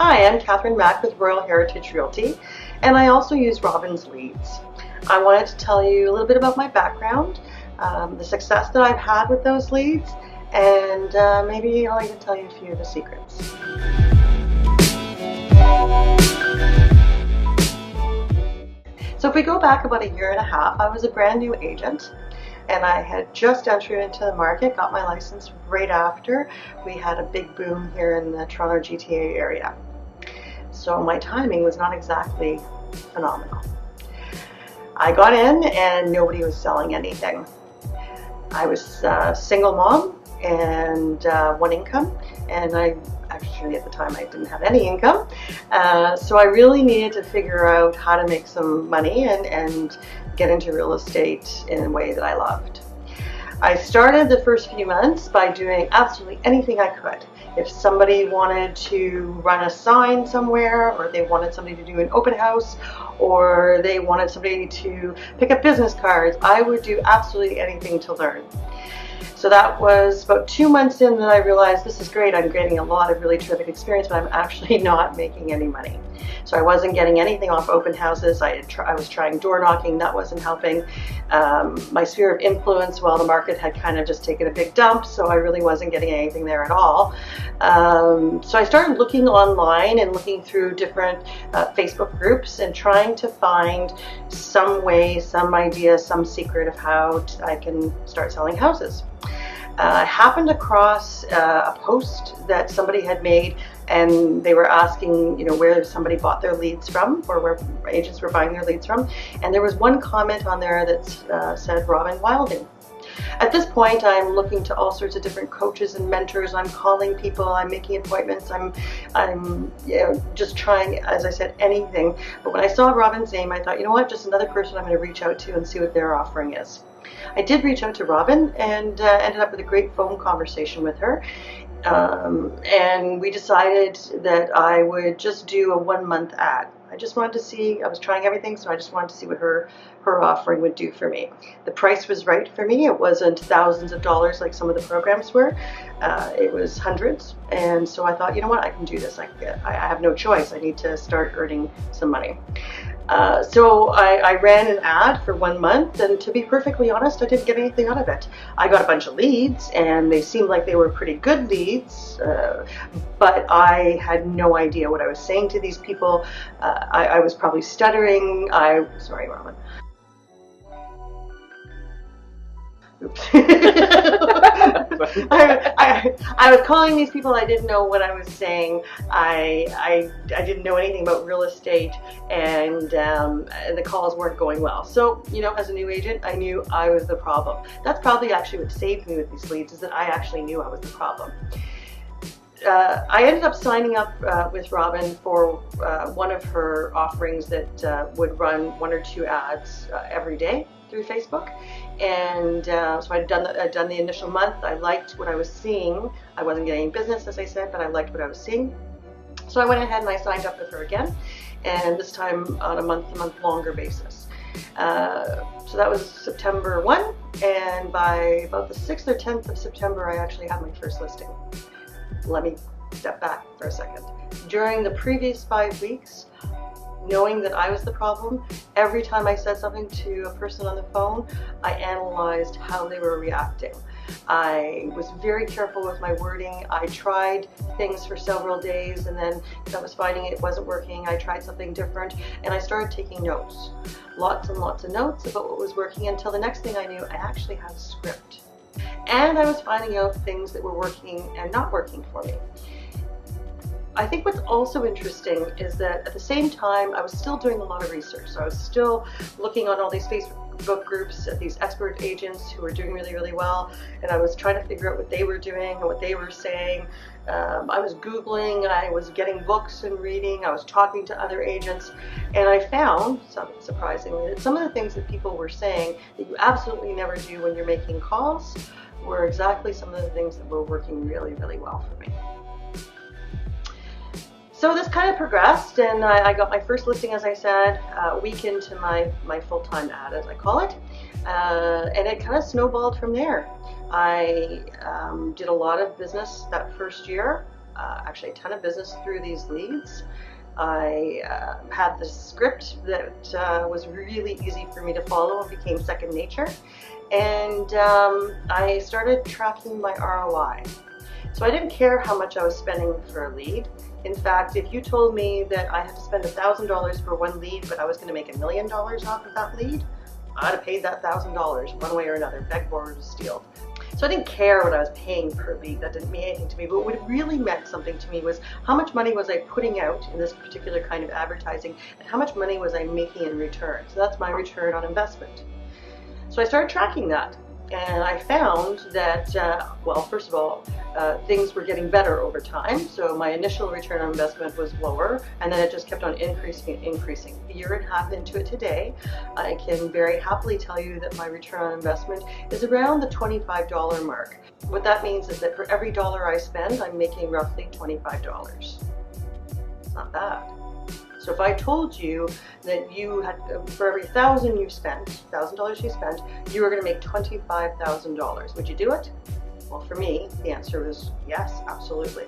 Hi, I'm Catherine Mack with Royal Heritage Realty, and I also use Robin's leads. I wanted to tell you a little bit about my background, the success that I've had with those leads, and maybe I'll even tell you a few of the secrets. So if we go back about a year and a half, I was a brand new agent. And I had just entered into the market, got my license right after we had a big boom here in the Toronto GTA area. So my timing was not exactly phenomenal. I got in and nobody was selling anything. I was a single mom and one income, and I actually at the time I didn't have any income. So I really needed to figure out how to make some money and get into real estate in a way that I loved. I started the first few months by doing absolutely anything I could. If somebody wanted to run a sign somewhere, or they wanted somebody to do an open house, or they wanted somebody to pick up business cards, I would do absolutely anything to learn. So that was about 2 months in that I realized this is great. I'm getting a lot of really terrific experience, but I'm actually not making any money. So I wasn't getting anything off open houses. I was trying door knocking. That wasn't helping. My sphere of influence, well, the market had kind of just taken a big dump, so I really wasn't getting anything there at all. So I started looking online and looking through different Facebook groups and trying to find some way, some idea, some secret of how I can start selling houses. I happened across a post that somebody had made, and they were asking, where somebody bought their leads from, or where agents were buying their leads from. And there was one comment on there that said Robin Wilding. At this point, I'm looking to all sorts of different coaches and mentors. I'm calling people. I'm making appointments. I'm just trying, as I said, anything. But when I saw Robin's name, I thought, you know what, just another person I'm going to reach out to and see what their offering is. I did reach out to Robin and ended up with a great phone conversation with her. And we decided that I would just do a 1-month ad. I just wanted to see, I was trying everything, so I just wanted to see what her offering would do for me. The price was right for me. It wasn't thousands of dollars like some of the programs were. It was hundreds. And so I thought, you know what, I can do this. I have no choice. I need to start earning some money. So I ran an ad for 1 month, and to be perfectly honest, I didn't get anything out of it. I got a bunch of leads, and they seemed like they were pretty good leads, but I had no idea what I was saying to these people. I was probably stuttering. Sorry, Robin. Oops. I was calling these people. I didn't know what I was saying. I didn't know anything about real estate, and the calls weren't going well. So, as a new agent, I knew I was the problem. That's probably actually what saved me with these leads, is that I actually knew I was the problem. I ended up signing up with Robin for one of her offerings that would run 1 or 2 ads every day through Facebook. And so I'd done the initial month. I liked what I was seeing. I wasn't getting any business, as I said, but I liked what I was seeing. So I went ahead and I signed up with her again, and this time on a month-to-month longer basis. So that was September 1, and by about the 6th or 10th of September, I actually had my first listing. Let me step back for a second. During the previous 5 weeks, knowing that I was the problem, every time I said something to a person on the phone, I analyzed how they were reacting. I was very careful with my wording. I tried things for several days, and then if I was finding it wasn't working, I tried something different, and I started taking notes. Lots and lots of notes about what was working, until the next thing I knew, I actually had a script. And I was finding out things that were working and not working for me. I think what's also interesting is that at the same time, I was still doing a lot of research. So I was still looking on all these Facebook groups at these expert agents who were doing really, really well. And I was trying to figure out what they were doing and what they were saying. I was Googling, I was getting books and reading, I was talking to other agents. And I found, surprisingly, that some of the things that people were saying that you absolutely never do when you're making calls were exactly some of the things that were working really, really well for me. So this kind of progressed, and I got my first listing, as I said, a week into my full-time ad, as I call it, and it kind of snowballed from there. I did a lot of business that first year. actually a ton of business through these leads. I had this script that was really easy for me to follow and became second nature. And I started tracking my ROI. So I didn't care how much I was spending for a lead. In fact, if you told me that I had to spend $1,000 for one lead, but I was going to make $1 million off of that lead, I'd have paid that $1,000 one way or another, beg, borrow, or steal. So I didn't care what I was paying per lead. That didn't mean anything to me. But what really meant something to me was how much money was I putting out in this particular kind of advertising, and how much money was I making in return. So that's my return on investment. So I started tracking that, and I found that, well, first of all, things were getting better over time. So my initial return on investment was lower, and then it just kept on increasing and increasing. A year and a half into it today, I can very happily tell you that my return on investment is around the $25 mark. What that means is that for every dollar I spend, I'm making roughly $25. It's not bad. So if I told you that you had, for every $1,000 you spent, $1,000 you spent, you were going to make $25,000, would you do it? Well, for me, the answer was yes, absolutely.